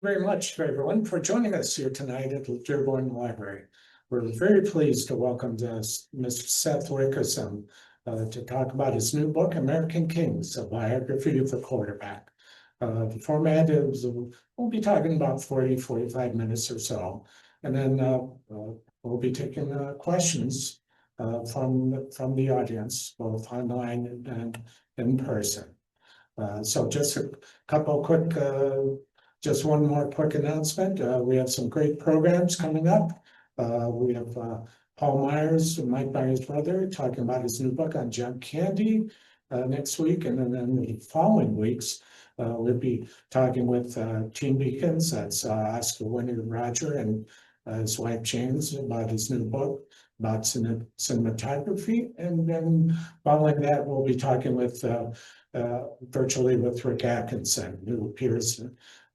Very much to everyone for joining us here tonight at the Dearborn Library. We're very pleased to welcome Mr. Seth Wickersham to talk about his new book, American Kings, a biography of the quarterback. The format is we'll be talking about 45 minutes or so, and then we'll be taking questions from the audience, both online and in person. So just a couple quick just one more quick announcement. We have some great programs coming up. We have Paul Myers, Mike Myers' brother, talking about his new book on John Candy next week. And then in the following weeks, we'll be talking with Gene Beacons, that's Oscar winner Roger, and his wife James about his new book about cinematography. And then following that, we'll be talking with virtually with Rick Atkinson, who appears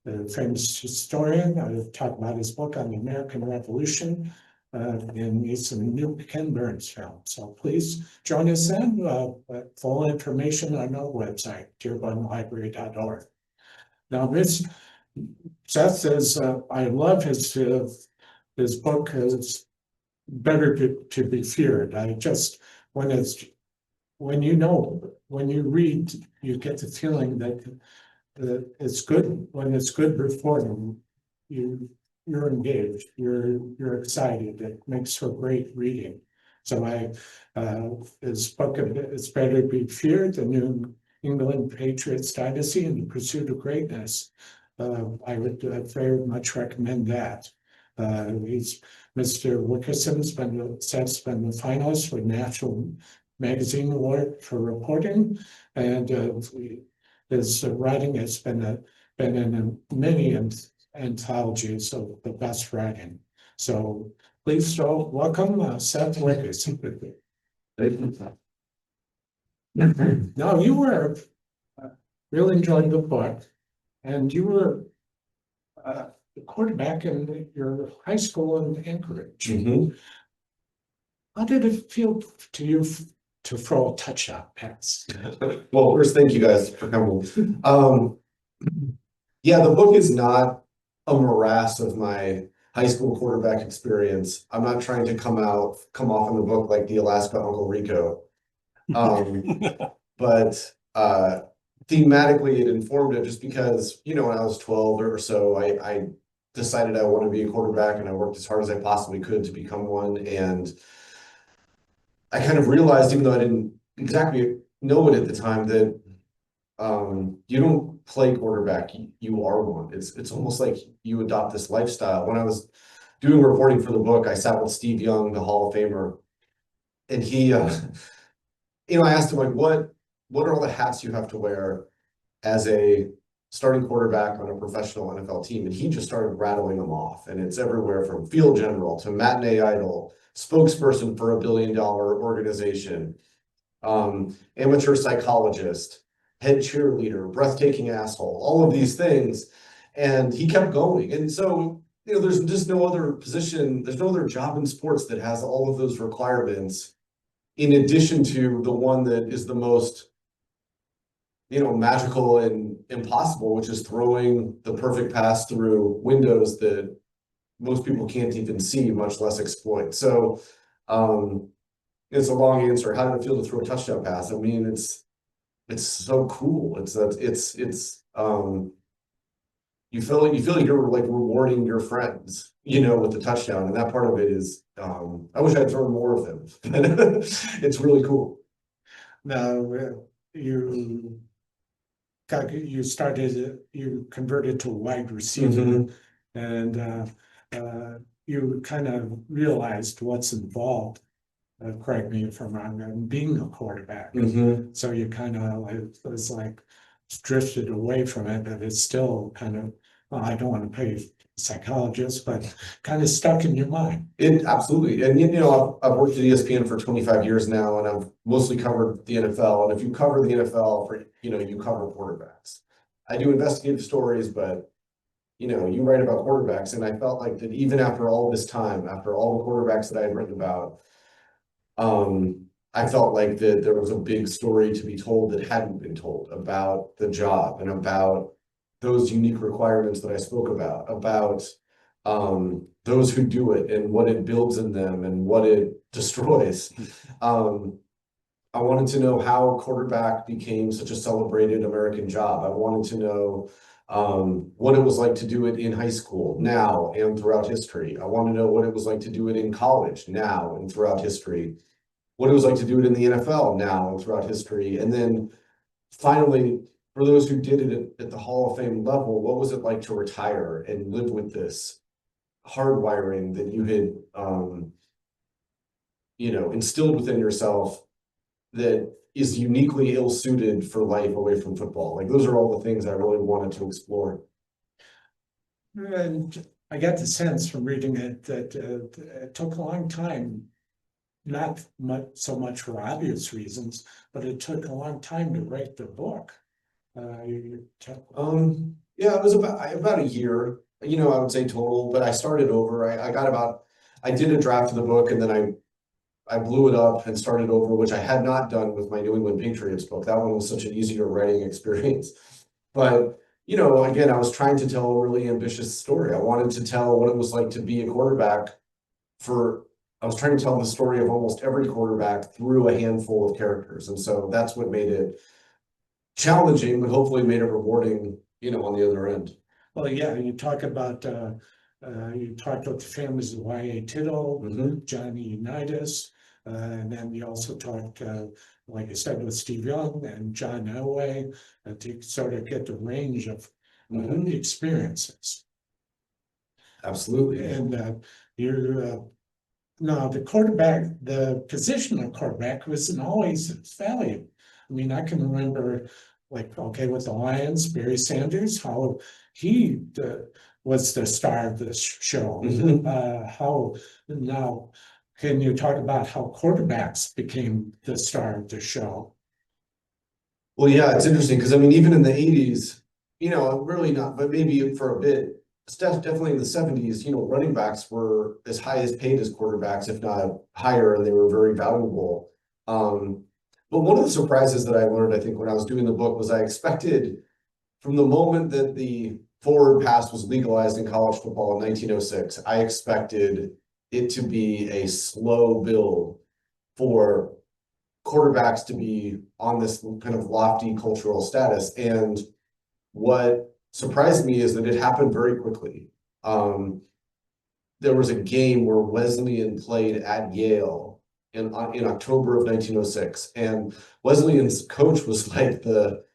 the famous historian, talk about his book on the American Revolution, and it's a new Ken Burns film. So please join us then. Full information on our website, dearbornlibrary.org. Now, this Seth says, I love his book is better to be feared. I just when you read, you get the feeling that it's good when it's good reporting. You're engaged. You're excited. It makes for great reading. So his book, It's Better to Be Feared: The New England Patriots Dynasty and the Pursuit of Greatness. I would very much recommend that. Mr. Wickersham's been the finalist for National Magazine Award for reporting, and his writing has been in many anthologies of the best writing. So please welcome Seth Wickersham. Now you were really enjoying the book, and you were the quarterback in your high school in Anchorage. Mm-hmm. How did it feel to you to throw a touchdown pass? Well, first, thank you guys for coming. Yeah, the book is not a morass of my high school quarterback experience. I'm not trying to come off in the book like the Alaska Uncle Rico. But thematically it informed it just because, when I was 12 or so, I decided I want to be a quarterback, and I worked as hard as I possibly could to become one. And I kind of realized, even though I didn't exactly know it at the time, that you don't play quarterback, you are one. It's almost like you adopt this lifestyle. When I was doing reporting for the book, I sat with Steve Young, the Hall of Famer, and he, I asked him, like, what are all the hats you have to wear as a starting quarterback on a professional NFL team? And he just started rattling them off. And it's everywhere from field general to matinee idol, spokesperson for $1 billion organization, amateur psychologist, head cheerleader, breathtaking asshole, all of these things. And he kept going. And so, there's just no other position, there's no other job in sports that has all of those requirements, in addition to the one that is the most, magical and impossible, which is throwing the perfect pass through windows that most people can't even see, much less exploit. So it's a long answer. How did it feel to throw a touchdown pass? I mean, it's so cool. You feel like you're like rewarding your friends, with the touchdown. And that part of it is, I wish I'd thrown more of them. It's really cool. Now you converted to wide receiver, and you kind of realized what's involved. Correct me if I'm wrong, in being a quarterback. So you kind of was like drifted away from it, but it's still kind of, well, I don't want to pay psychologists, but kind of stuck in your mind. It absolutely. And I've worked at ESPN for 25 years now, and I've mostly covered the NFL. And if you cover the NFL for, you cover quarterbacks. I do investigative stories, but you write about quarterbacks. And I felt like that even after all this time, after all the quarterbacks that I had written about, I felt like that there was a big story to be told that hadn't been told about the job and about those unique requirements that I spoke about those who do it and what it builds in them and what it destroys. I wanted to know how quarterback became such a celebrated American job. I wanted to know what it was like to do it in high school now and throughout history. I want to know what it was like to do it in college now and throughout history, what it was like to do it in the NFL now and throughout history. And then finally, for those who did it at the Hall of Fame level, what was it like to retire and live with this hardwiring that you had, instilled within yourself that is uniquely ill-suited for life away from football? Like, those are all the things I really wanted to explore. And I got the sense from reading it that it took a long time, not so much for obvious reasons, but it took a long time to write the book. Yeah, it was about a year, I would say total, but I started over. I did a draft of the book, and then I blew it up and started over, which I had not done with my New England Patriots book. That one was such an easier writing experience. But, again, I was trying to tell a really ambitious story. I wanted to tell what it was like to be a quarterback I was trying to tell the story of almost every quarterback through a handful of characters. And so that's what made it challenging, but hopefully made it rewarding, on the other end. Well, yeah, you talked about the families of Y.A. Tittle, Johnny Unitas, and then you also talked, like I said, with Steve Young and John Elway, to sort of get the range of experiences. Absolutely. And no, the position of quarterback wasn't always valued. I mean, I can remember, with the Lions, Barry Sanders, how he was the star of this show. How now can you talk about how quarterbacks became the star of the show? Well, yeah, it's interesting because even in the 80s, really not, but maybe for a bit, definitely in the 70s, running backs were as high as paid as quarterbacks, if not higher, and they were very valuable. But one of the surprises that I learned, I think, when I was doing the book was I expected from the moment that the forward pass was legalized in college football in 1906, I expected it to be a slow build for quarterbacks to be on this kind of lofty cultural status. And what surprised me is that it happened very quickly. There was a game where Wesleyan played at Yale in October of 1906, and Wesleyan's coach was like the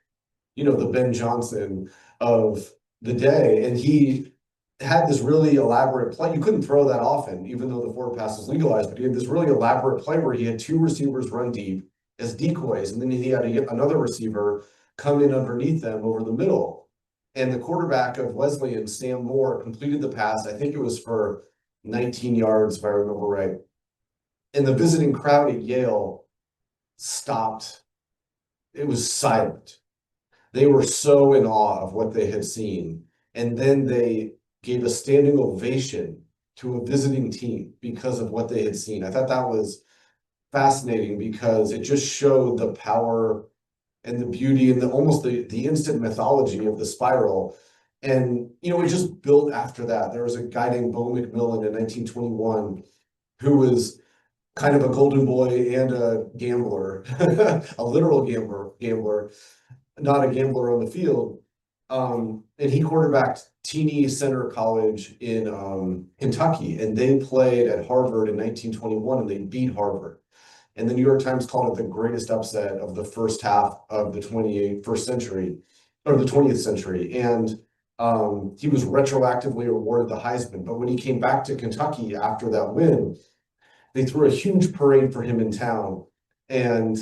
Ben Johnson of the day, and he had this really elaborate play. You couldn't throw that often, even though the forward pass was legalized, but he had this really elaborate play where he had two receivers run deep as decoys, and then he had another receiver come in underneath them over the middle. And the quarterback of Wesleyan, Sam Moore, completed the pass. I think it was for 19 yards, if I remember right. And the visiting crowd at Yale stopped. It was silent. They were so in awe of what they had seen. And then they gave a standing ovation to a visiting team because of what they had seen. I thought that was fascinating because it just showed the power and the beauty and almost the instant mythology of the spiral. And, it just built after that. There was a guy named Bo McMillan in 1921 who was kind of a golden boy and a gambler, a literal gambler, not a gambler on the field. And he quarterbacked Teeny Center College in Kentucky, and they played at Harvard in 1921, and they beat Harvard. And the New York Times called it the greatest upset of the first half of the 21st century, or the 20th century. And he was retroactively awarded the Heisman. But when he came back to Kentucky after that win, they threw a huge parade for him in town. And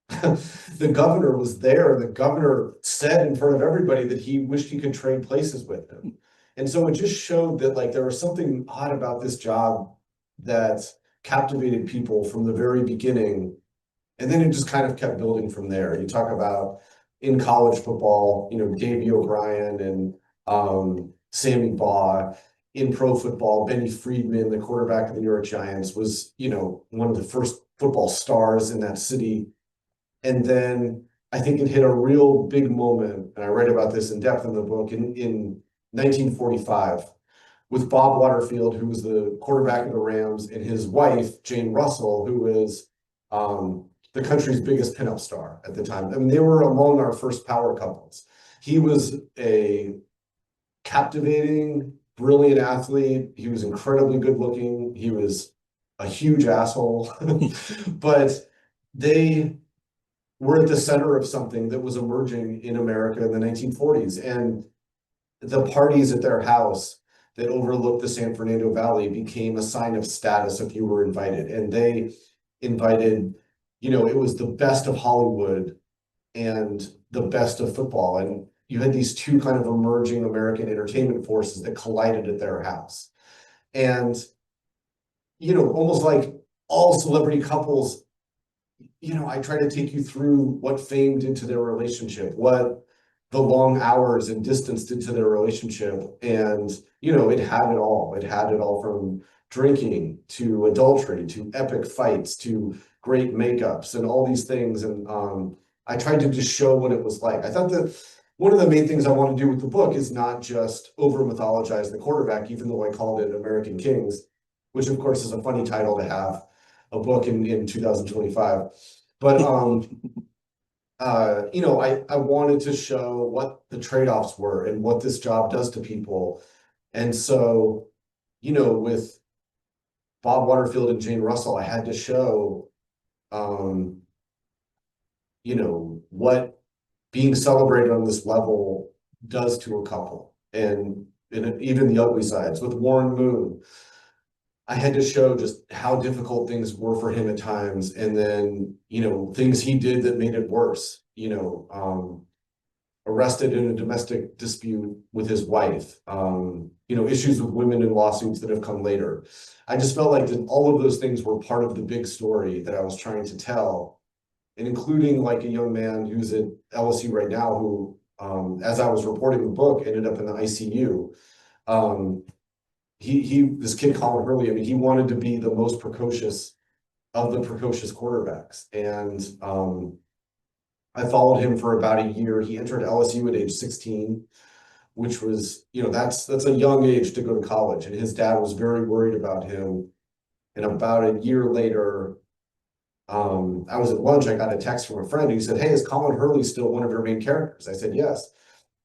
the governor was there. The governor said in front of everybody that he wished he could trade places with him. And so it just showed that there was something odd about this job that captivated people from the very beginning. And then it just kind of kept building from there. You talk about in college football, Davey O'Brien and Sammy Baugh. In pro football, Benny Friedman, the quarterback of the New York Giants, was, one of the first football stars in that city. And then I think it hit a real big moment, and I write about this in depth in the book, in 1945, with Bob Waterfield, who was the quarterback of the Rams, and his wife, Jane Russell, who was the country's biggest pinup star at the time. I mean, they were among our first power couples. He was a captivating, brilliant athlete. He was incredibly good looking. He was a huge asshole, but they were at the center of something that was emerging in America in the 1940s. And the parties at their house that overlooked the San Fernando Valley became a sign of status if you were invited. And they invited, it was the best of Hollywood and the best of football. And you had these two kind of emerging American entertainment forces that collided at their house. And, almost like all celebrity couples, I try to take you through what fame did to their relationship, what the long hours and distance did to their relationship. And, it had it all. It had it all, from drinking to adultery to epic fights to great makeups and all these things. And I tried to just show what it was like. I thought that one of the main things I want to do with the book is not just over mythologize the quarterback, even though I called it American Kings, which of course is a funny title to have a book in 2025. But I wanted to show what the trade-offs were and what this job does to people. And so, with Bob Waterfield and Jane Russell, I had to show, what being celebrated on this level does to a couple, and even the ugly sides. With Warren Moon, I had to show just how difficult things were for him at times, and then, things he did that made it worse. Arrested in a domestic dispute with his wife, issues with women in lawsuits that have come later. I just felt like that all of those things were part of the big story that I was trying to tell, and including like a young man who's at LSU right now who, as I was reporting the book, ended up in the ICU. This kid, Colin Hurley, I mean, he wanted to be the most precocious of the precocious quarterbacks. And I followed him for about a year. He entered LSU at age 16, which was, that's a young age to go to college. And his dad was very worried about him. And about a year later, I was at lunch, I got a text from a friend who said, "Hey, is Colin Hurley still one of your main characters?" I said, "Yes."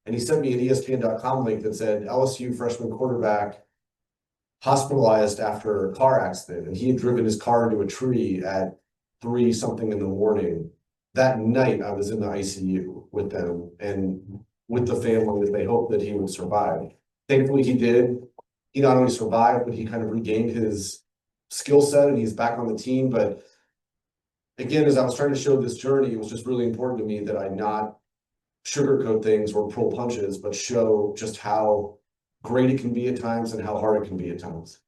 And he sent me an ESPN.com link that said LSU freshman quarterback hospitalized after a car accident, and he had driven his car into a tree at 3 something in the morning. That night, I was in the ICU with them and with the family, that they hoped that he would survive. Thankfully, he did. He not only survived, but he kind of regained his skill set and he's back on the team. But again, as I was trying to show this journey, it was just really important to me that I not sugarcoat things or pull punches, but show just how great it can be at times and how hard it can be at times.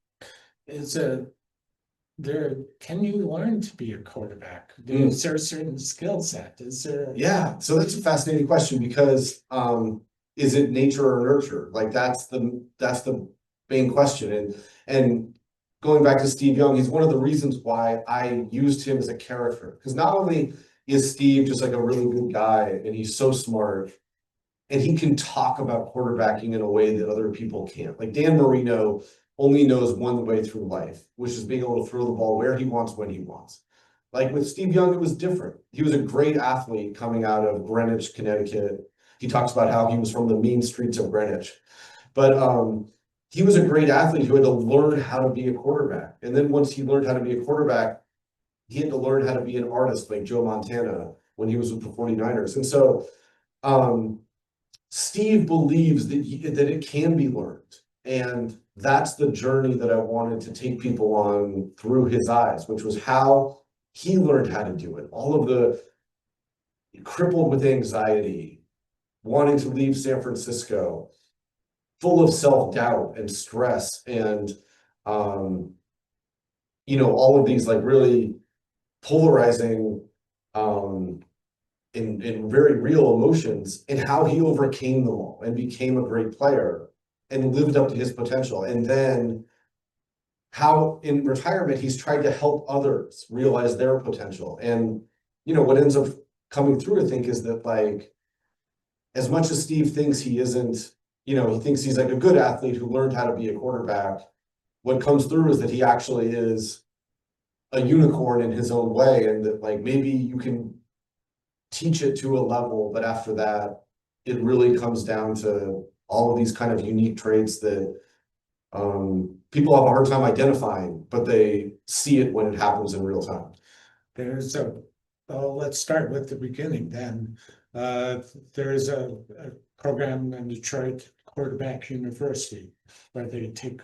Can you learn to be a quarterback? Is there a certain skill set? Is there? Yeah, so that's a fascinating question, because is it nature or nurture? Like that's the main question. And going back to Steve Young, he's one of the reasons why I used him as a character, because not only is Steve just like a really good guy and he's so smart, and he can talk about quarterbacking in a way that other people can't. Like Dan Marino only knows one way through life, which is being able to throw the ball where he wants, when he wants. Like with Steve Young, it was different. He was a great athlete coming out of Greenwich, Connecticut. He talks about how he was from the mean streets of Greenwich. But he was a great athlete who had to learn how to be a quarterback. And then once he learned how to be a quarterback, he had to learn how to be an artist like Joe Montana when he was with the 49ers. And so Steve believes that it can be learned. And that's the journey that I wanted to take people on through his eyes, which was how he learned how to do it. All of the crippled with anxiety, wanting to leave San Francisco, full of self-doubt and stress, and all of these like really polarizing in very real emotions, and how he overcame them all and became a great player and lived up to his potential. And then how in retirement, he's tried to help others realize their potential. And, what ends up coming through, I think, is that like, as much as Steve thinks he isn't, you know, he thinks he's like a good athlete who learned how to be a quarterback, what comes through is that he actually is a unicorn in his own way, and that like maybe you can teach it to a level, but after that, it really comes down to all of these kind of unique traits that people have a hard time identifying, but they see it when it happens in real time. There's a, well, let's start with the beginning then. There's a program in Detroit, Quarterback University, where they take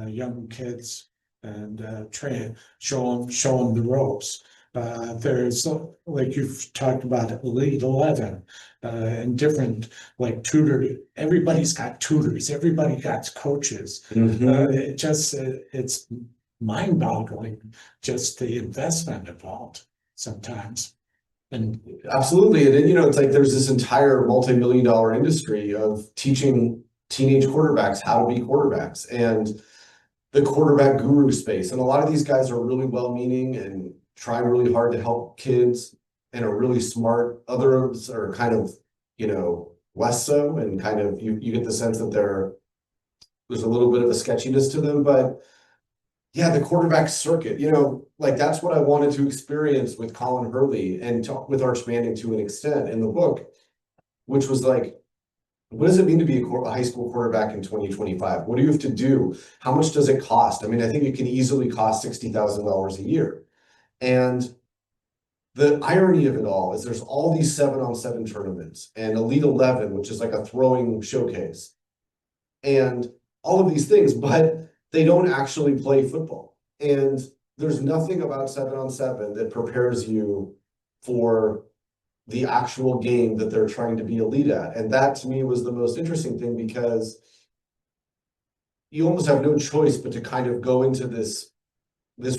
young kids and show them the ropes. There's, like you've talked about, Elite 11, and different, like tutor. Everybody's got tutors. Everybody got coaches. It's mind-boggling, just the investment involved sometimes. And Absolutely. And then, you know, it's like there's this entire multi-million-dollar industry of teaching teenage quarterbacks how to be quarterbacks, and the quarterback guru space. And a lot of these guys are really well-meaning and trying really hard to help kids and are really smart. Others are kind of, you know, less so, and kind of you get the sense that there's a little bit of a sketchiness to them. But yeah, the quarterback circuit, you know, like that's what I wanted to experience with Colin Hurley and talk with Arch Manning to an extent in the book, which was like, what does it mean to be a high school quarterback in 2025? What do you have to do? How much does it cost? I mean, I think it can easily cost $60,000 a year. And the irony of it all is there's all these 7-on-7 tournaments and Elite 11, which is like a throwing showcase, and all of these things, but they don't actually play football. And there's nothing about 7-on-7 that prepares you for the actual game that they're trying to be elite at. And that to me was the most interesting thing, because you almost have no choice but to kind of go into this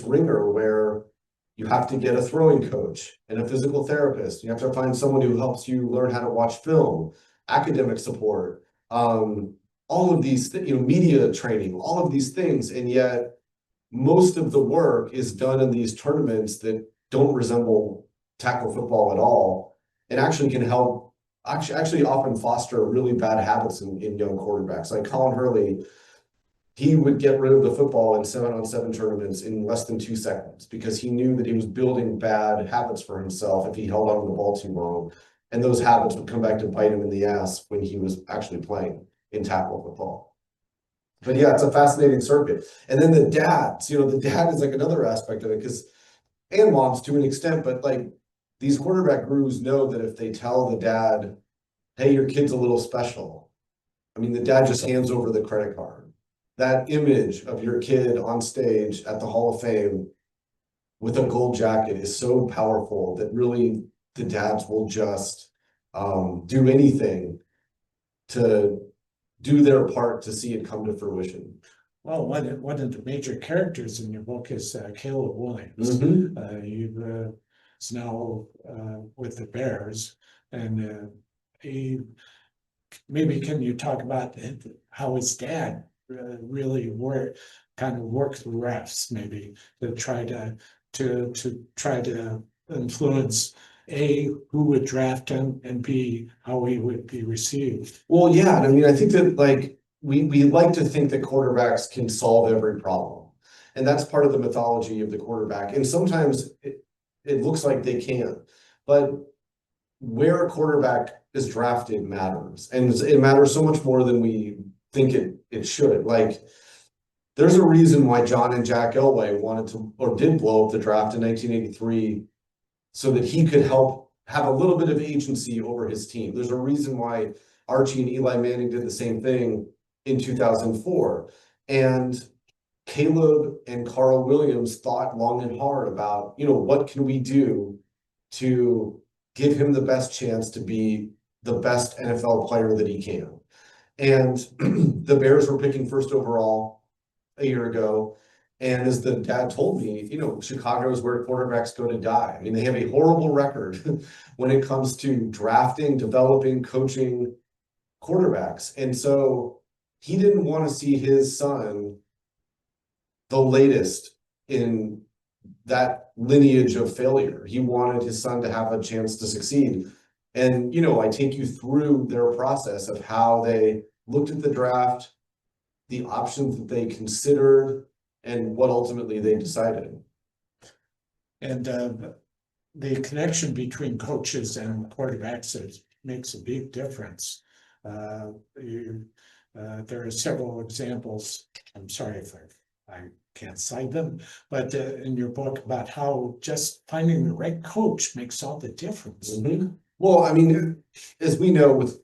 ringer where you have to get a throwing coach and a physical therapist. You have to find someone who helps you learn how to watch film, academic support, all of these, you know, media training, all of these things. And yet most of the work is done in these tournaments that don't resemble tackle football at all, and actually can help, actually often foster really bad habits in young quarterbacks. Like Colin Hurley, he would get rid of the football in 7-on-7 tournaments in less than 2 seconds, because he knew that he was building bad habits for himself if he held on to the ball too long. And those habits would come back to bite him in the ass when he was actually playing in tackle football. But yeah, it's a fascinating circuit. And then the dads, you know, the dad is like another aspect of it, because, and moms to an extent, but like these quarterback gurus know that if they tell the dad, hey, your kid's a little special, I mean, the dad just hands over the credit card. That image of your kid on stage at the Hall of Fame with a gold jacket is so powerful that really the dads will just do anything to do their part to see it come to fruition. Well, one of the major characters in your book is Caleb Williams. He's now with the Bears, and can you talk about how his dad really worked the refs, maybe to try to influence who would draft him, and B, how he would be received. Well, yeah, I mean, I think that like we like to think that quarterbacks can solve every problem, and that's part of the mythology of the quarterback. And sometimes it looks like they can, but where a quarterback is drafted matters, and it matters so much more than we think it should. Like, there's a reason why John and Jack Elway wanted to, or did, blow up the draft in 1983, so that he could help have a little bit of agency over his team. There's a reason why Archie and Eli Manning did the same thing in 2004. And Caleb and Carl Williams thought long and hard about, you know, what can we do to give him the best chance to be the best NFL player that he can. And the Bears were picking first overall a year ago. And as the dad told me, you know, Chicago is where quarterbacks go to die. I mean, they have a horrible record when it comes to drafting, developing, coaching quarterbacks. And so he didn't want to see his son the latest in that lineage of failure. He wanted his son to have a chance to succeed. And, I take you through their process of how they looked at the draft, the options that they considered, and what ultimately they decided. And the connection between coaches and quarterbacks makes a big difference. There are several examples. I'm sorry if I can't cite them, but in your book about how just finding the right coach makes all the difference. Mm-hmm. Well, I mean, as we know with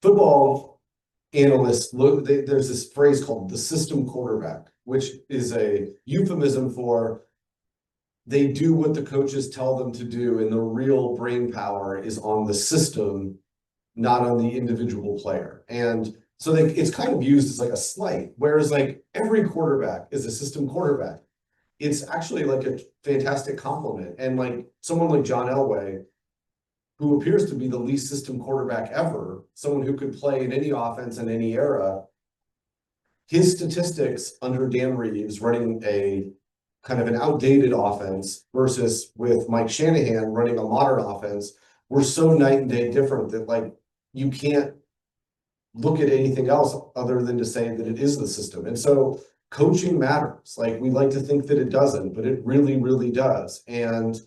football analysts, there's this phrase called the system quarterback, which is a euphemism for they do what the coaches tell them to do, and the real brain power is on the system, not on the individual player. And so it's kind of used as like a slight, whereas like every quarterback is a system quarterback. It's actually like a fantastic compliment. And like someone like John Elway, who appears to be the least system quarterback ever, someone who could play in any offense in any era, his statistics under Dan Reeves running a kind of an outdated offense versus with Mike Shanahan running a modern offense were so night and day different that like you can't look at anything else other than to say that it is the system. And so coaching matters. Like we like to think that it doesn't, but it really, really does. And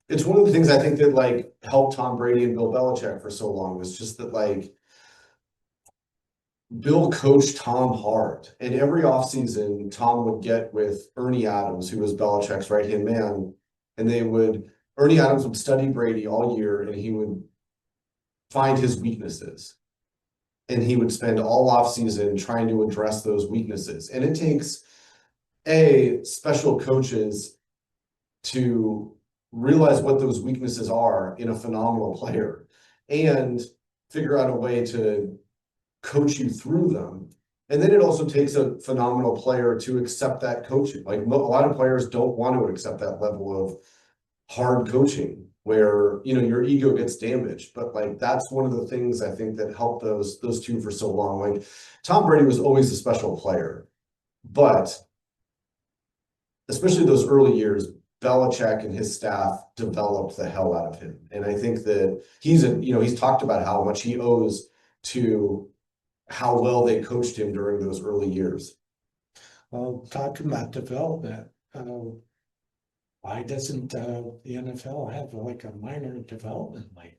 it's one of the things I think that like helped Tom Brady and Bill Belichick for so long was just that like Bill coached Tom hard, and every offseason Tom would get with Ernie Adams, who was Belichick's right-hand man, and Ernie Adams would study Brady all year, and he would find his weaknesses, and he would spend all offseason trying to address those weaknesses. And it takes special coaches to realize what those weaknesses are in a phenomenal player and figure out a way to coach you through them. And then it also takes a phenomenal player to accept that coaching. Like a lot of players don't want to accept that level of hard coaching where, your ego gets damaged. But like, that's one of the things I think that helped those two for so long. Like Tom Brady was always a special player, but especially those early years, Belichick and his staff developed the hell out of him. And I think that he's talked about how much he owes to how well they coached him during those early years. Well, talking about development, why doesn't the NFL have like a minor development league?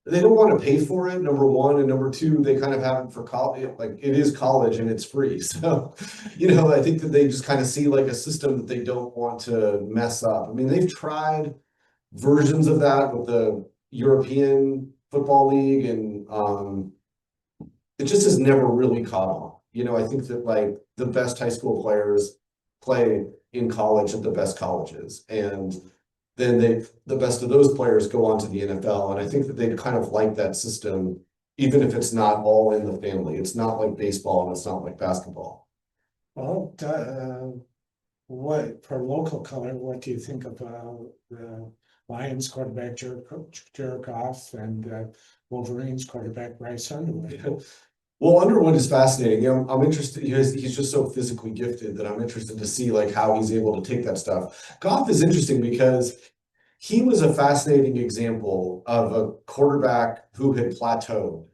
They don't want to pay for it, number one, and number two, they kind of have it for college. Like it is college and it's free. So, I think that they just kind of see like a system that they don't want to mess up. I mean, they've tried versions of that with the European Football League, and it just has never really caught on. I think that like the best high school players play in college at the best colleges, and then the best of those players go on to the NFL. And I think that they kind of like that system, even if it's not all in the family. It's not like baseball and it's not like basketball. Well, what for local color, what do you think about the Lions quarterback Jared Goff and Wolverines quarterback Bryce Underwood? Well, Underwood is fascinating. I'm interested. He's just so physically gifted that I'm interested to see like how he's able to take that stuff. Goff is interesting because he was a fascinating example of a quarterback who had plateaued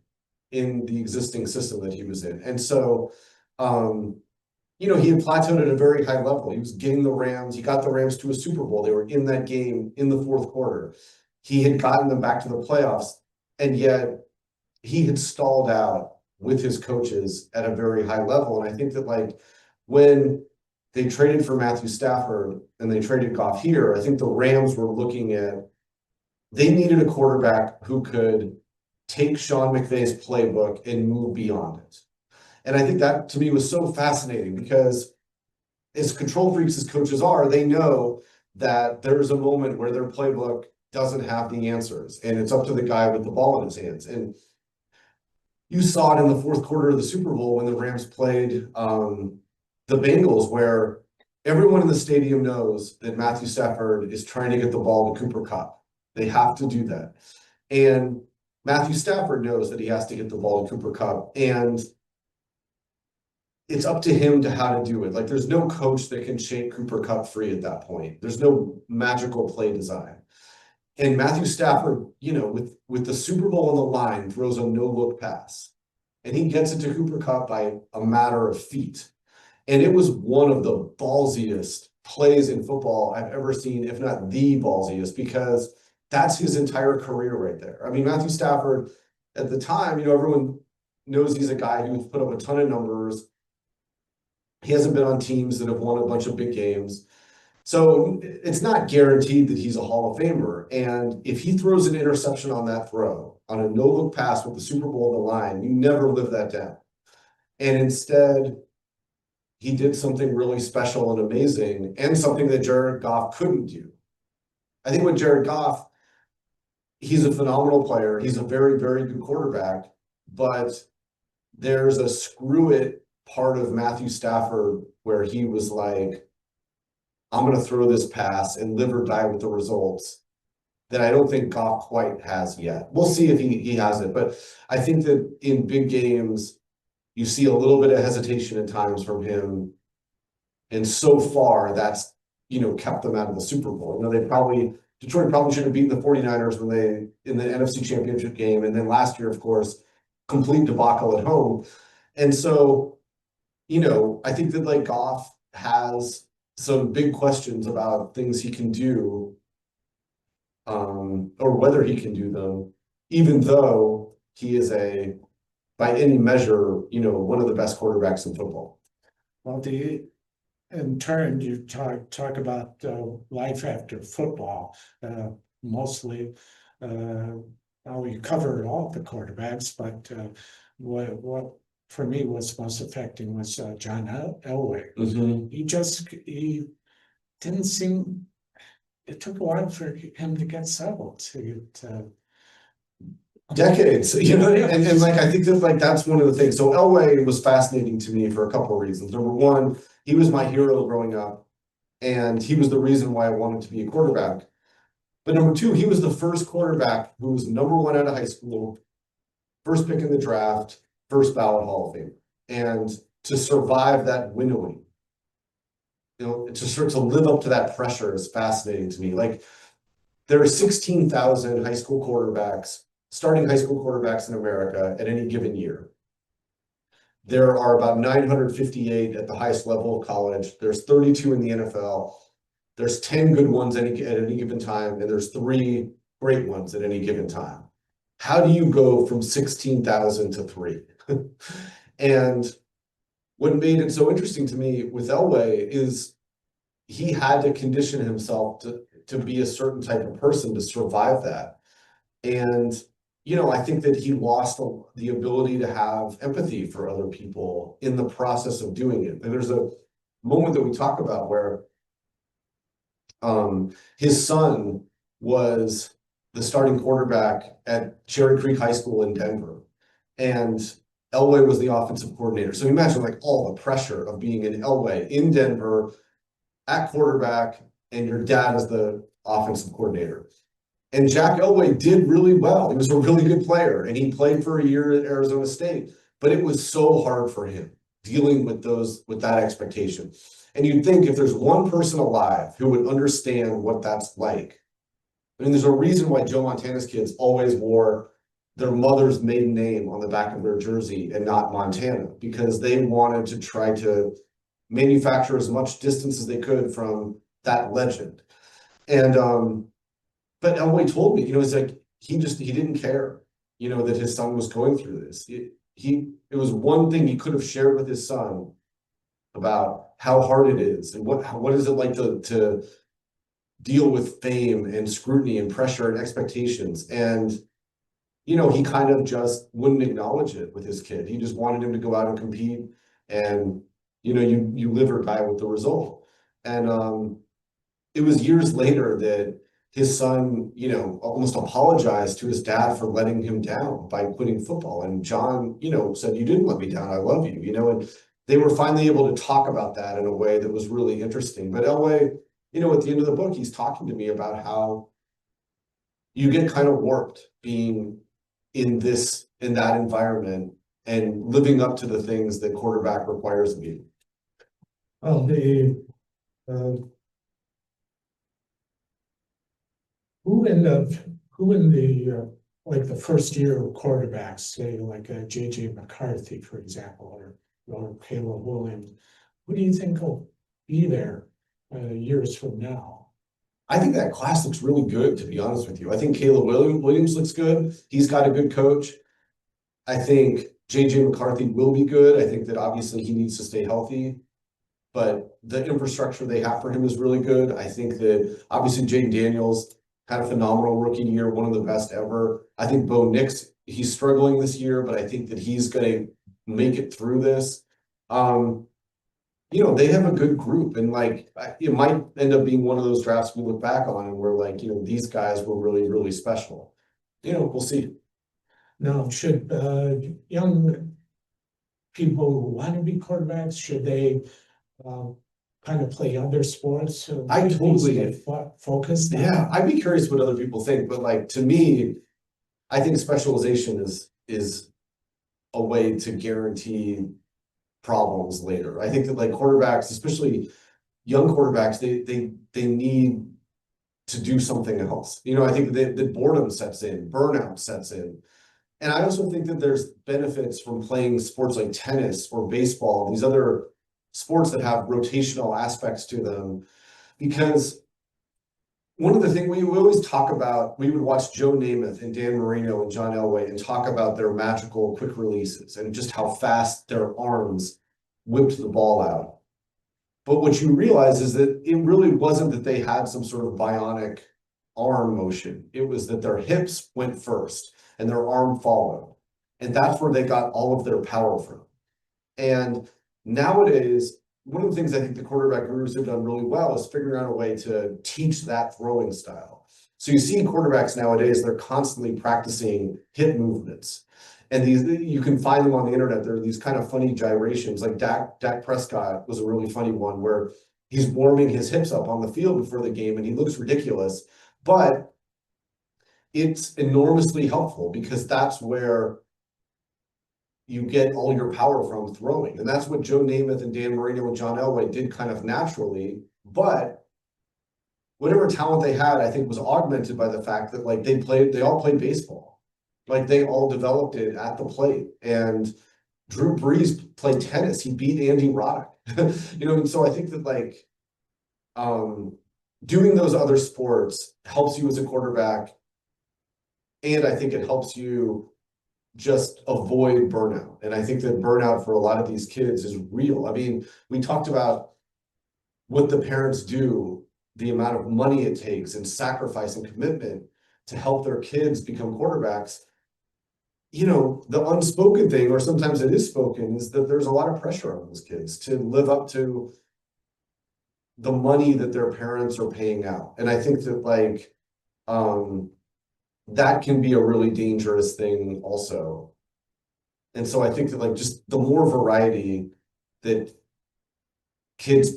in the existing system that he was in. And so, he had plateaued at a very high level. He was getting the Rams. He got the Rams to a Super Bowl. They were in that game in the fourth quarter. He had gotten them back to the playoffs, and yet he had stalled out with his coaches at a very high level. And I think that like when they traded for Matthew Stafford and they traded Goff here, I think the Rams were looking at, they needed a quarterback who could take Sean McVay's playbook and move beyond it. And I think that to me was so fascinating because as control freaks as coaches are, they know that there's a moment where their playbook doesn't have the answers and it's up to the guy with the ball in his hands. And you saw it in the fourth quarter of the Super Bowl when the Rams played the Bengals, where everyone in the stadium knows that Matthew Stafford is trying to get the ball to Cooper Kupp. They have to do that. And Matthew Stafford knows that he has to get the ball to Cooper Kupp. And it's up to him to how to do it. Like there's no coach that can shake Cooper Kupp free at that point. There's no magical play design. And Matthew Stafford, with the Super Bowl on the line, throws a no-look pass. And he gets it to Cooper Kupp by a matter of feet. And it was one of the ballsiest plays in football I've ever seen, if not the ballsiest, because that's his entire career right there. I mean, Matthew Stafford, at the time, everyone knows he's a guy who's put up a ton of numbers. He hasn't been on teams that have won a bunch of big games. So it's not guaranteed that he's a Hall of Famer. And if he throws an interception on that throw, on a no-look pass with the Super Bowl on the line, you never live that down. And instead, he did something really special and amazing, and something that Jared Goff couldn't do. I think with Jared Goff, he's a phenomenal player. He's a very, very good quarterback, but there's a screw it part of Matthew Stafford where he was like, I'm going to throw this pass and live or die with the results, that I don't think Goff quite has yet. We'll see if he has it. But I think that in big games, you see a little bit of hesitation at times from him. And so far, that's, kept them out of the Super Bowl. Detroit probably should have beaten the 49ers in the NFC Championship game. And then last year, of course, complete debacle at home. And so, I think that like Goff has some big questions about things he can do, or whether he can do them, even though he is by any measure, one of the best quarterbacks in football. Well, in turn, you talk about life after football, mostly. We covered all the quarterbacks, but what for me was most affecting was John Elway. Mm-hmm. He didn't seem. It took a while for him to get settled. Decades, and like I think that like that's one of the things. So Elway was fascinating to me for a couple of reasons. Number one, he was my hero growing up, and he was the reason why I wanted to be a quarterback. But number two, he was the first quarterback who was number one out of high school, first pick in the draft, first ballot Hall of Fame. And to survive that winnowing, to start to live up to that pressure is fascinating to me. Like there are 16,000 starting high school quarterbacks in America at any given year. There are about 958 at the highest level of college. There's 32 in the NFL. There's 10 good ones at any given time, and there's 3 great ones at any given time. How do you go from 16,000 to 3? And what made it so interesting to me with Elway is he had to condition himself to be a certain type of person to survive that. And I think that he lost the ability to have empathy for other people in the process of doing it. And there's a moment that we talk about where his son was the starting quarterback at Cherry Creek High School in Denver, and Elway was the offensive coordinator. So imagine like all the pressure of being in Elway in Denver at quarterback, and your dad is the offensive coordinator. And Jack Elway did really well. He was a really good player, and he played for a year at Arizona State. But it was so hard for him dealing with that expectation. And you'd think if there's one person alive who would understand what that's like. I mean, there's a reason why Joe Montana's kids always wore their mother's maiden name on the back of their jersey and not Montana, because they wanted to try to manufacture as much distance as they could from that legend. And but Elway told me, it's like he didn't care, that his son was going through this. It was one thing he could have shared with his son about how hard it is and what is it like to deal with fame and scrutiny and pressure and expectations. And he kind of just wouldn't acknowledge it with his kid. He just wanted him to go out and compete, and you live or die with the result. And it was years later that his son, almost apologized to his dad for letting him down by quitting football. And John, said, "You didn't let me down. I love you," and they were finally able to talk about that in a way that was really interesting. But Elway, at the end of the book, he's talking to me about how you get kind of warped being in that environment, and living up to the things that quarterback requires of you. Well, uh, who in the like the first year of quarterbacks, say like J.J. McCarthy, for example, or Caleb Williams, who do you think will be there years from now? I think that class looks really good, to be honest with you. I think Caleb Williams looks good. He's got a good coach. I think J.J. McCarthy will be good. I think that obviously he needs to stay healthy, but the infrastructure they have for him is really good. I think that obviously Jane Daniels had a phenomenal rookie year, one of the best ever. I think Bo Nix, he's struggling this year, but I think that he's going to make it through this. You know, they have a good group, and like it might end up being one of those drafts we look back on and we're like, you know, these guys were really, really special. You know, we'll see. Now, should young people who want to be quarterbacks, should they kind of play other sports? I totally focus. Yeah, I'd be curious what other people think, but like to me, I think specialization is a way to guarantee problems later. I think that like quarterbacks, especially young quarterbacks, they need to do something else. You know, I think that boredom sets in, burnout sets in. And I also think that there's benefits from playing sports like tennis or baseball, these other sports that have rotational aspects to them. Because one of the things we always talk about, we would watch Joe Namath and Dan Marino and John Elway and talk about their magical quick releases and just how fast their arms whipped the ball out. But what you realize is that it really wasn't that they had some sort of bionic arm motion. It was that their hips went first and their arm followed. And that's where they got all of their power from. And nowadays, one of the things I think the quarterback gurus have done really well is figuring out a way to teach that throwing style. So you see quarterbacks nowadays, they're constantly practicing hip movements. And these, you can find them on the internet. There are these kind of funny gyrations, like Dak Prescott was a really funny one where he's warming his hips up on the field before the game and he looks ridiculous, but it's enormously helpful because that's where you get all your power from throwing. And that's what Joe Namath and Dan Marino and John Elway did kind of naturally, but whatever talent they had, I think was augmented by the fact that like they all played baseball. Like they all developed it at the plate. And Drew Brees played tennis. He beat Andy Roddick. You know, and so I think that like doing those other sports helps you as a quarterback. And I think it helps you just avoid burnout. And I think that burnout for a lot of these kids is real. I mean, we talked about what the parents do, the amount of money it takes and sacrifice and commitment to help their kids become quarterbacks. You know, the unspoken thing, or sometimes it is spoken, is that there's a lot of pressure on those kids to live up to the money that their parents are paying out. And I think that like, that can be a really dangerous thing also. And so I think that like just the more variety that kids,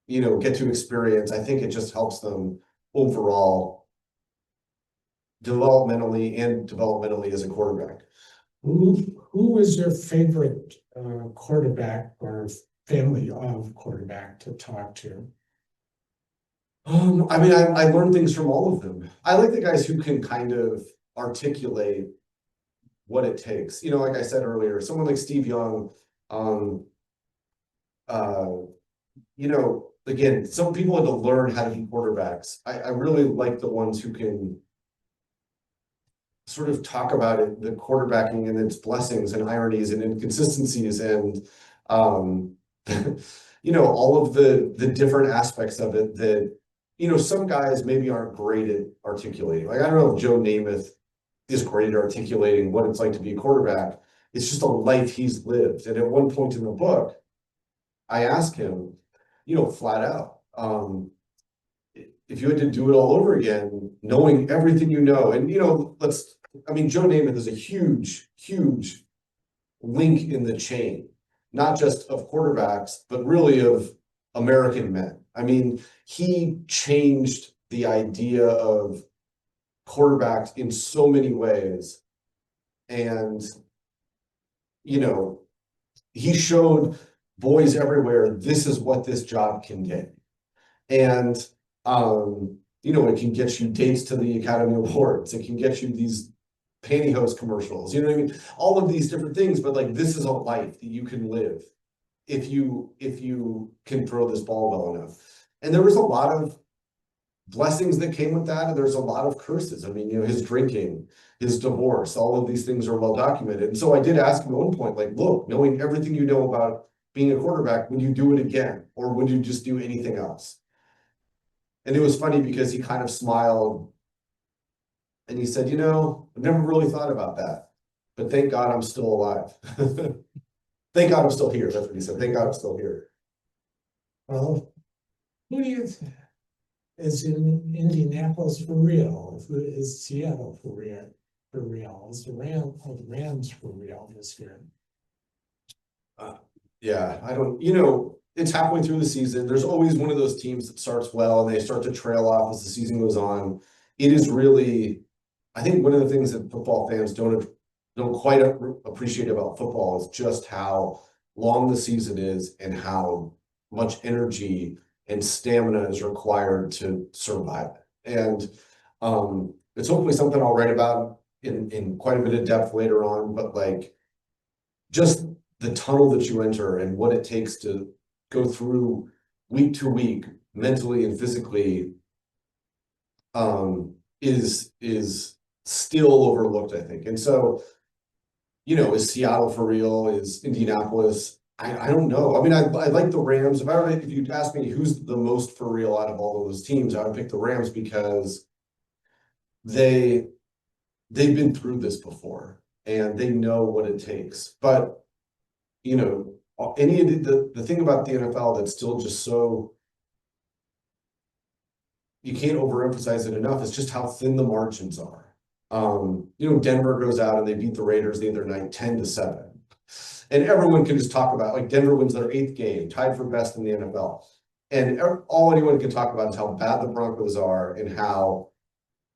you know, get to experience, I think it just helps them overall developmentally as a quarterback. Who is your favorite quarterback or family of quarterback to talk to? I mean, I learned things from all of them. I like the guys who can kind of articulate what it takes. You know, like I said earlier, someone like Steve Young, you know, again, some people had to learn how to be quarterbacks. I really like the ones who can sort of talk about it, the quarterbacking and its blessings and ironies and inconsistencies and, you know, all of the different aspects of it that, you know, some guys maybe aren't great at articulating. Like, I don't know if Joe Namath is great at articulating what it's like to be a quarterback. It's just a life he's lived. And at one point in the book, I asked him, you know, flat out, if you had to do it all over again, knowing everything you know, and, you know, I mean, Joe Namath is a huge, huge link in the chain, not just of quarterbacks, but really of American men. I mean, he changed the idea of quarterbacks in so many ways. And he showed boys everywhere, this is what this job can get. And, it can get you dates to the Academy Awards. It can get you these pantyhose commercials, you know what I mean? All of these different things, but like, this is a life that you can live if you can throw this ball well enough. And there was a lot of blessings that came with that, and there's a lot of curses. I mean, his drinking, his divorce, all of these things are well documented. And so I did ask him at one point, like, look, knowing everything you know about being a quarterback, would you do it again? Or would you just do anything else? And it was funny because he kind of smiled and he said, I've never really thought about that, but thank God I'm still alive. Thank God I'm still here. That's what he said. Thank God I'm still here. Well, who do you think is in Indianapolis for real? Is Seattle for real? Is the Rams for real this year? Yeah, I don't, it's halfway through the season. There's always one of those teams that starts well and they start to trail off as the season goes on. It is really, I think one of the things that football fans don't quite appreciate about football is just how long the season is and how much energy and stamina is required to survive it. And it's hopefully something I'll write about in quite a bit of depth later on, but like just the tunnel that you enter and what it takes to go through week to week, mentally and physically, is still overlooked, I think. And so, is Seattle for real? Is Indianapolis? I don't know. I mean, I like the Rams. If you'd ask me who's the most for real out of all of those teams, I would pick the Rams because they've been through this before and they know what it takes. But any of the thing about the NFL that's still just so, you can't overemphasize it enough, is just how thin the margins are. Denver goes out and they beat the Raiders the other night 10-7. And everyone can just talk about, like, Denver wins their 8th game, tied for best in the NFL. And all anyone can talk about is how bad the Broncos are and how,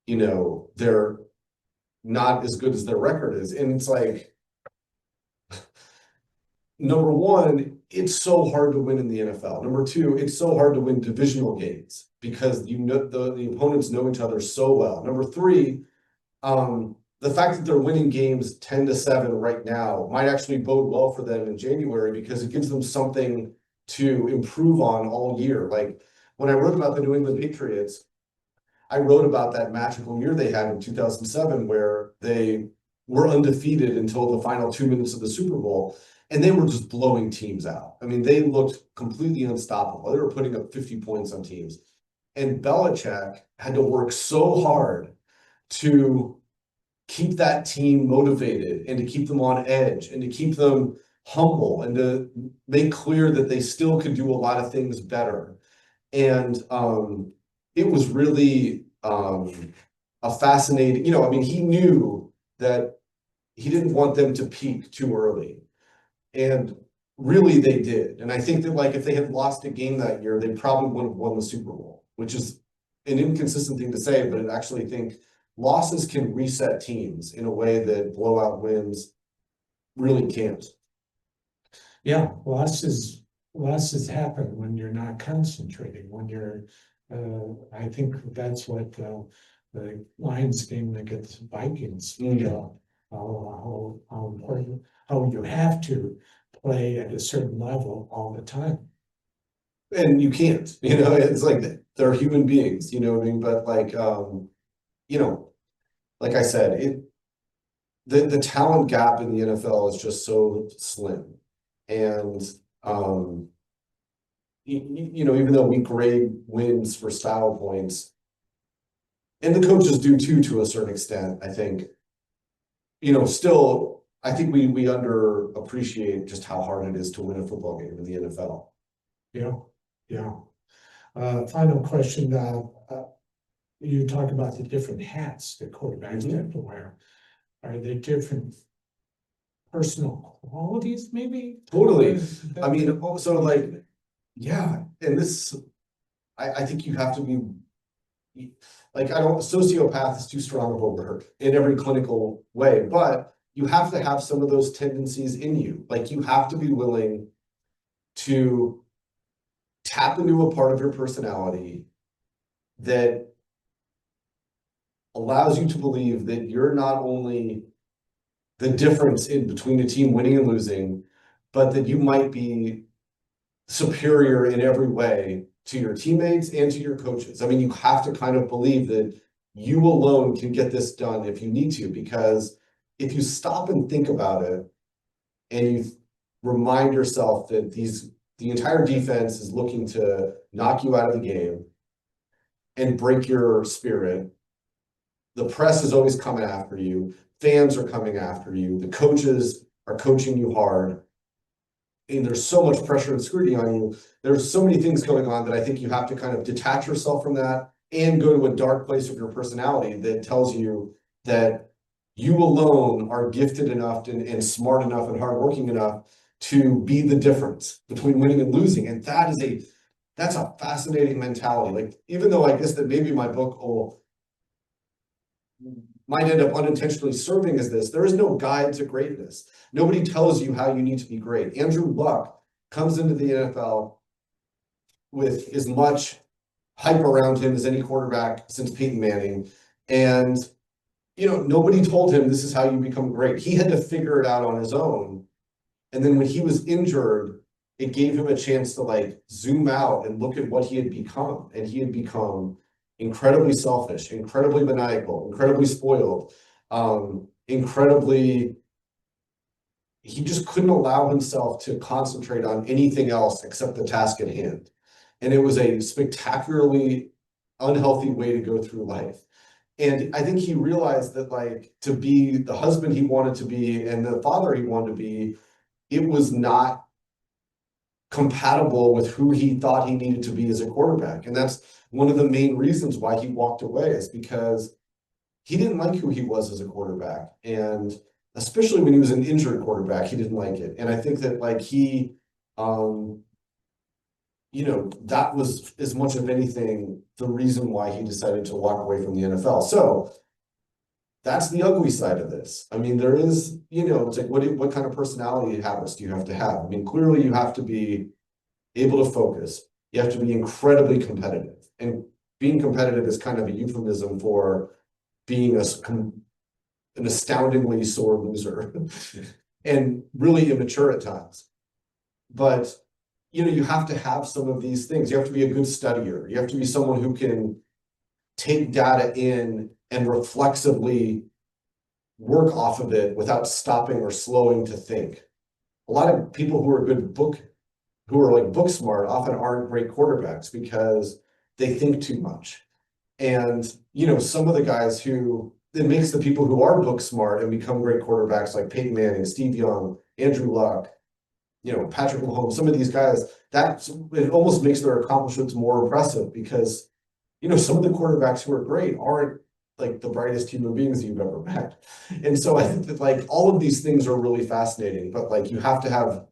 they're not as good as their record is. And it's like, number one, it's so hard to win in the NFL. Number two, it's so hard to win divisional games because the opponents know each other so well. Number three, the fact that they're winning games 10-7 right now might actually bode well for them in January because it gives them something to improve on all year. Like when I wrote about the New England Patriots, I wrote about that magical year they had in 2007 where they were undefeated until the final 2 minutes of the Super Bowl. And they were just blowing teams out. I mean, they looked completely unstoppable. They were putting up 50 points on teams. And Belichick had to work so hard to keep that team motivated and to keep them on edge and to keep them humble and to make clear that they still could do a lot of things better. And it was really a fascinating, he knew that he didn't want them to peak too early. And really they did. And I think that like if they had lost a game that year, they probably would have won the Super Bowl, which is an inconsistent thing to say, but I actually think losses can reset teams in a way that blowout wins really can't. Yeah, losses happen when you're not concentrating, when you're I think that's what the Lions game against Vikings, how important, how you have to play at a certain level all the time. And you can't, it's like they're human beings, you know what I mean? But like, like I said, the talent gap in the NFL is just so slim. And, even though we grade wins for style points, and the coaches do too, to a certain extent, I think, still, I think we underappreciate just how hard it is to win a football game in the NFL. Yeah. Final question. You talk about the different hats that quarterbacks have to wear. Are they different personal qualities, maybe? Totally. I mean, also like, yeah, and this, I think you have to be, like, sociopath is too strong of a word in every clinical way, but you have to have some of those tendencies in you. Like you have to be willing to tap into a part of your personality that allows you to believe that you're not only the difference in between a team winning and losing, but that you might be superior in every way to your teammates and to your coaches. I mean, you have to kind of believe that you alone can get this done if you need to, because if you stop and think about it and you remind yourself that the entire defense is looking to knock you out of the game and break your spirit, the press is always coming after you, fans are coming after you, the coaches are coaching you hard, and there's so much pressure and scrutiny on you. There's so many things going on that I think you have to kind of detach yourself from that and go to a dark place of your personality that tells you that you alone are gifted enough and smart enough and hardworking enough to be the difference between winning and losing. And that's a fascinating mentality. Like, even though I guess that maybe my book might end up unintentionally serving as this, there is no guide to greatness. Nobody tells you how you need to be great. Andrew Luck comes into the NFL with as much hype around him as any quarterback since Peyton Manning. And, nobody told him this is how you become great. He had to figure it out on his own. And then when he was injured, it gave him a chance to like zoom out and look at what he had become. And he had become incredibly selfish, incredibly maniacal, incredibly spoiled, he just couldn't allow himself to concentrate on anything else except the task at hand. And it was a spectacularly unhealthy way to go through life. And I think he realized that, like, to be the husband he wanted to be and the father he wanted to be, it was not compatible with who he thought he needed to be as a quarterback. And that's one of the main reasons why he walked away, is because he didn't like who he was as a quarterback. And especially when he was an injured quarterback, he didn't like it. And I think that like that was, as much of anything, the reason why he decided to walk away from the NFL. So that's the ugly side of this. I mean, there is, it's like, what kind of personality habits do you have to have? I mean, clearly you have to be able to focus. You have to be incredibly competitive. And being competitive is kind of a euphemism for being an astoundingly sore loser and really immature at times. But, you have to have some of these things. You have to be a good studier. You have to be someone who can take data in and reflexively work off of it without stopping or slowing to think. A lot of people who are book smart often aren't great quarterbacks because they think too much. And, some of the guys it makes the people who are book smart and become great quarterbacks like Peyton Manning, Steve Young, Andrew Luck, Patrick Mahomes, some of these guys, it almost makes their accomplishments more impressive because, some of the quarterbacks who are great aren't like the brightest human beings you've ever met. And so I think that like all of these things are really fascinating, but like you have to have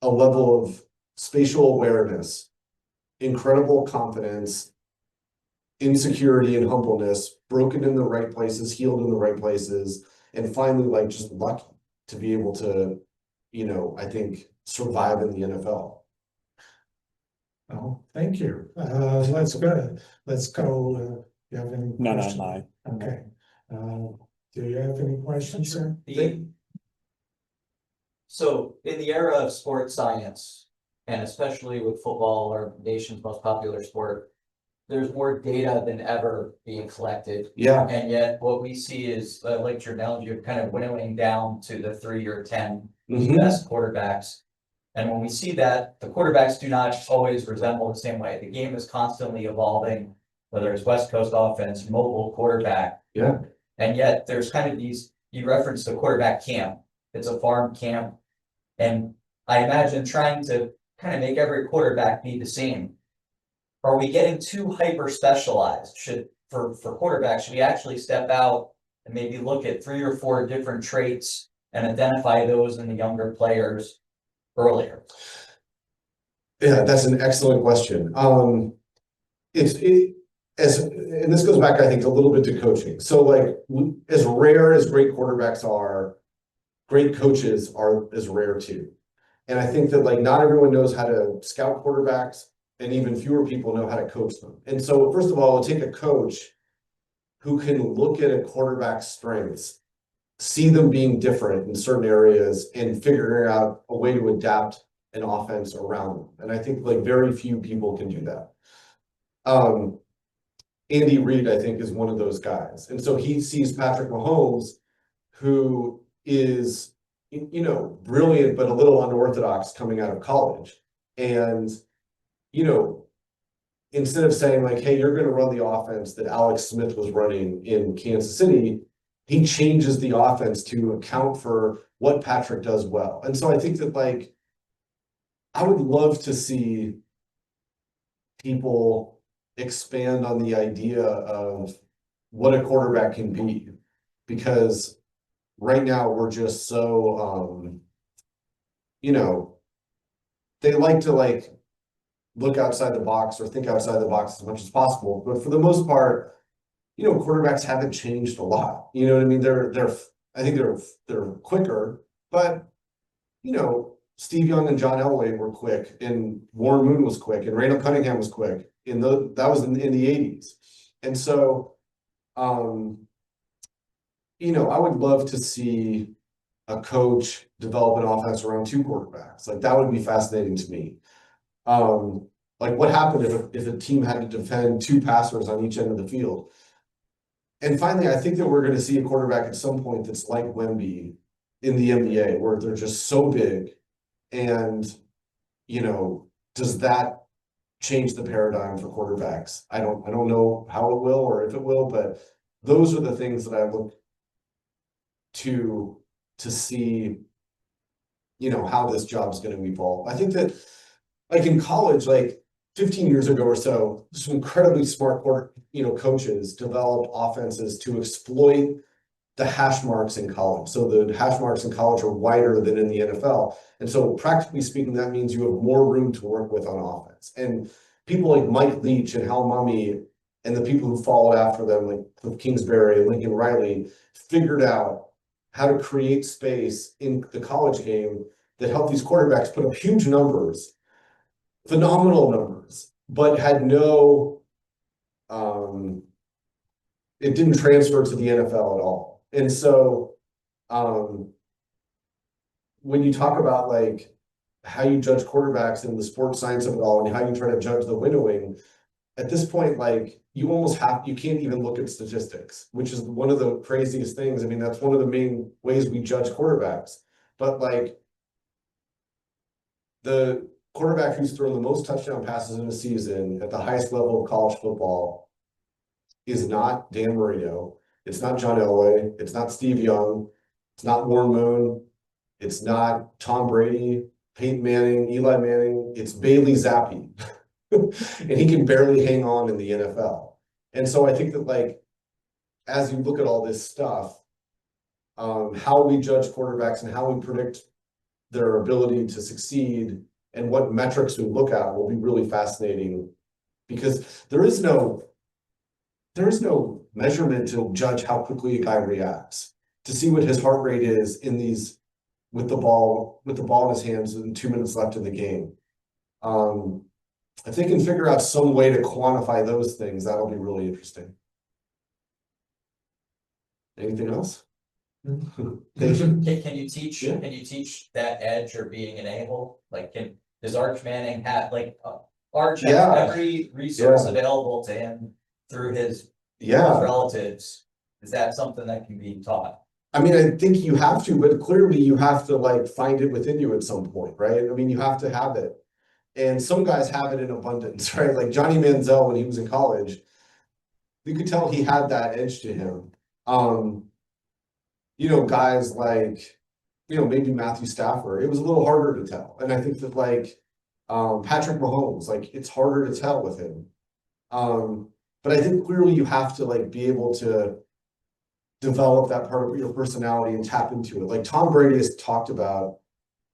a level of spatial awareness, incredible confidence, insecurity and humbleness, broken in the right places, healed in the right places, and finally like just lucky to be able to, I think survive in the NFL. Oh, thank you. Let's go. You have any No, questions? no. Okay. Do you have any questions, sir? So in the era of sports science, and especially with football, our nation's most popular sport, there's more data than ever being collected. Yeah. And yet what we see is, like your analogy of kind of winnowing down to the 3 or 10 best quarterbacks. And when we see that, the quarterbacks do not always resemble the same way. The game is constantly evolving, whether it's West Coast offense, mobile quarterback. Yeah. And yet there's kind of you referenced the quarterback camp. It's a farm camp. And I imagine trying to kind of make every quarterback be the same. Are we getting too hyper specialized? For quarterbacks, should we actually step out and maybe look at 3 or 4 different traits and identify those in the younger players earlier? Yeah, that's an excellent question. And this goes back, I think, a little bit to coaching. So like, as rare as great quarterbacks are, great coaches is rare too. And I think that like not everyone knows how to scout quarterbacks, and even fewer people know how to coach them. And so first of all, it'll take a coach who can look at a quarterback's strengths, see them being different in certain areas, and figuring out a way to adapt an offense around them. And I think like very few people can do that. Andy Reid, I think, is one of those guys. And so he sees Patrick Mahomes, who is, you know, brilliant, but a little unorthodox coming out of college. And, you know, instead of saying like, hey, you're going to run the offense that Alex Smith was running in Kansas City, he changes the offense to account for what Patrick does well. And so I think that like, I would love to see people expand on the idea of what a quarterback can be, because right now we're just so, you know, they like to like look outside the box or think outside the box as much as possible. But for the most part, you know, quarterbacks haven't changed a lot. You know what I mean? I think they're quicker, but you know, Steve Young and John Elway were quick, and Warren Moon was quick, and Randall Cunningham was quick. That was in the 80s. And so, you know, I would love to see a coach develop an offense around two quarterbacks. Like that would be fascinating to me. Like what happened if a team had to defend two passers on each end of the field? And finally, I think that we're going to see a quarterback at some point that's like Wemby in the NBA, where they're just so big. And, you know, does that change the paradigm for quarterbacks? I don't know how it will or if it will, but those are the things that I look to see, you know, how this job is going to evolve. I think that like in college, like 15 years ago or so, some incredibly smart coaches developed offenses to exploit the hash marks in college. So the hash marks in college are wider than in the NFL. And so practically speaking, that means you have more room to work with on offense. And people like Mike Leach and Hal Mumme and the people who followed after them, like Cliff Kingsbury and Lincoln Riley, figured out how to create space in the college game that helped these quarterbacks put up huge numbers, phenomenal numbers, but had no, it didn't transfer to the NFL at all. And so when you talk about like how you judge quarterbacks and the sports science of it all and how you try to judge the winnowing, at this point, like you can't even look at statistics, which is one of the craziest things. I mean, that's one of the main ways we judge quarterbacks. But like the quarterback who's thrown the most touchdown passes in a season at the highest level of college football is not Dan Marino. It's not John Elway. It's not Steve Young. It's not Warren Moon. It's not Tom Brady, Peyton Manning, Eli Manning. It's Bailey Zappi. And he can barely hang on in the NFL. And so I think that like, as you look at all this stuff, how we judge quarterbacks and how we predict their ability to succeed and what metrics we look at will be really fascinating, because there is no measurement to judge how quickly a guy reacts, to see what his heart rate is in these with the ball in his hands and 2 minutes left in the game. If they can figure out some way to quantify those things, that'll be really interesting. Anything else? Can you teach that edge or being an a-hole? Like does Arch Manning have like Arch has every resource available to him through his relatives? Is that something that can be taught? I mean, I think you have to, but clearly you have to like find it within you at some point, right? I mean, you have to have it. And some guys have it in abundance, right? Like Johnny Manziel, when he was in college, you could tell he had that edge to him. You know, guys like, you know, maybe Matthew Stafford, it was a little harder to tell. And I think that like Patrick Mahomes, like it's harder to tell with him. But I think clearly you have to like be able to develop that part of your personality and tap into it. Like Tom Brady has talked about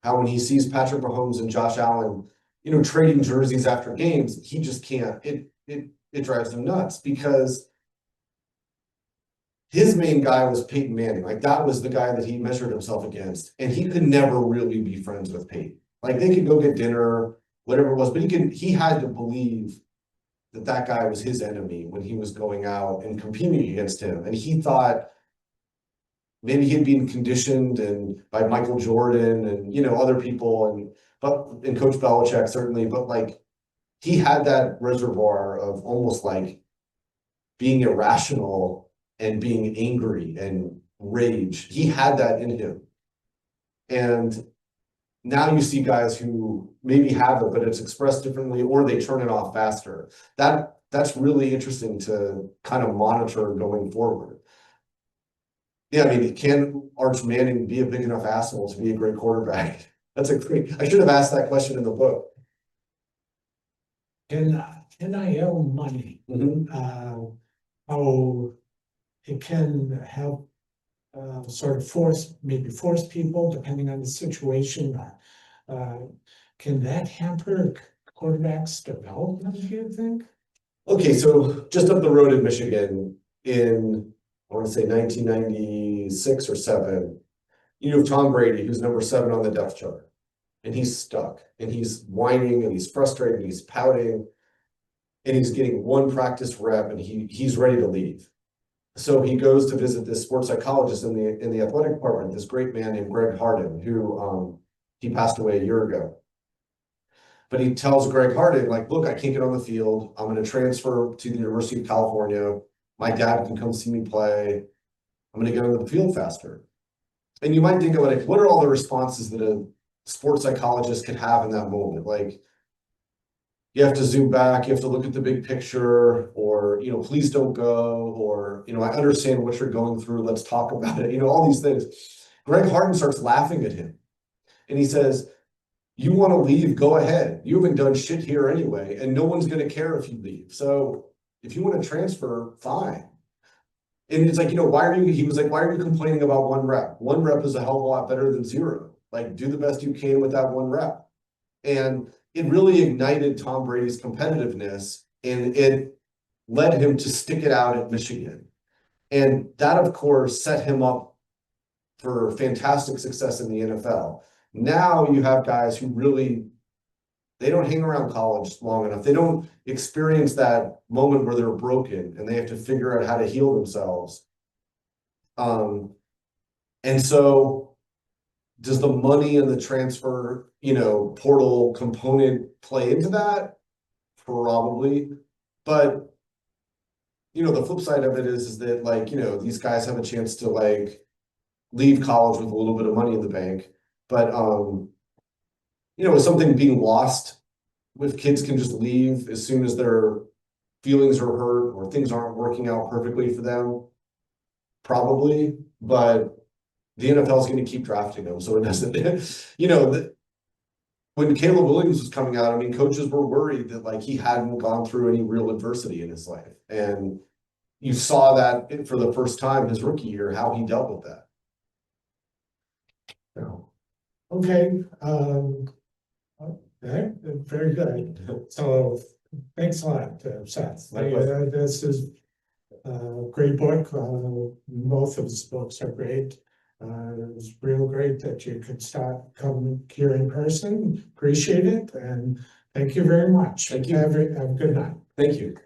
how when he sees Patrick Mahomes and Josh Allen, you know, trading jerseys after games, he just can't. It drives him nuts, because his main guy was Peyton Manning. Like that was the guy that he measured himself against. And he could never really be friends with Peyton. Like they could go get dinner, whatever it was, but he had to believe that that guy was his enemy when he was going out and competing against him. And he thought maybe he'd been conditioned and by Michael Jordan and, you know, other people and Coach Belichick certainly, but like he had that reservoir of almost like being irrational and being angry and rage. He had that in him. And now you see guys who maybe have it, but it's expressed differently, or they turn it off faster. That's really interesting to kind of monitor going forward. Yeah, I mean, can Arch Manning be a big enough asshole to be a great quarterback? That's a great. I should have asked that question in the book. In NIL money, how it can help sort of force people, depending on the situation. Can that hamper quarterbacks' development, do you think? Okay, so just up the road in Michigan in, I want to say 1996 or 7, you have Tom Brady, who's number 7 on the depth chart, and he's stuck, and he's whining, and he's frustrated, and he's pouting, and he's getting one practice rep, and he's ready to leave. So he goes to visit this sports psychologist in the athletic department, this great man named Greg Harden, who he passed away a year ago. But he tells Greg Harden, like, look, I can't get on the field. I'm going to transfer to the University of California. My dad can come see me play. I'm going to get onto the field faster. And you might think of like, what are all the responses that a sports psychologist could have in that moment? Like, you have to zoom back, you have to look at the big picture, or, you know, please don't go, or, you know, I understand what you're going through, let's talk about it, you know, all these things. Greg Harden starts laughing at him, and he says, you want to leave, go ahead. You haven't done shit here anyway, and no one's going to care if you leave. So if you want to transfer, fine. And it's like, you know, he was like, why are you complaining about one rep? One rep is a hell of a lot better than 0. Like, do the best you can with that one rep. And it really ignited Tom Brady's competitiveness, and it led him to stick it out at Michigan. And that, of course, set him up for fantastic success in the NFL. Now you have guys who really, they don't hang around college long enough. They don't experience that moment where they're broken and they have to figure out how to heal themselves. And so does the money and the transfer, you know, portal component play into that? Probably. But, you know, the flip side of it is that, like, you know, these guys have a chance to, like, leave college with a little bit of money in the bank. But, you know, with something being lost, if kids can just leave as soon as their feelings are hurt or things aren't working out perfectly for them, probably. But the NFL is going to keep drafting them, so it doesn't, you know, when Caleb Williams was coming out, I mean, coaches were worried that, like, he hadn't gone through any real adversity in his life. And you saw that for the first time his rookie year, how he dealt with that. So, okay, okay, very good. So thanks a lot, Seth. This is a great book. Both of his books are great. It was real great that you could come here in person. Appreciate it, and thank you very much. Thank you. Have a good night. Thank you.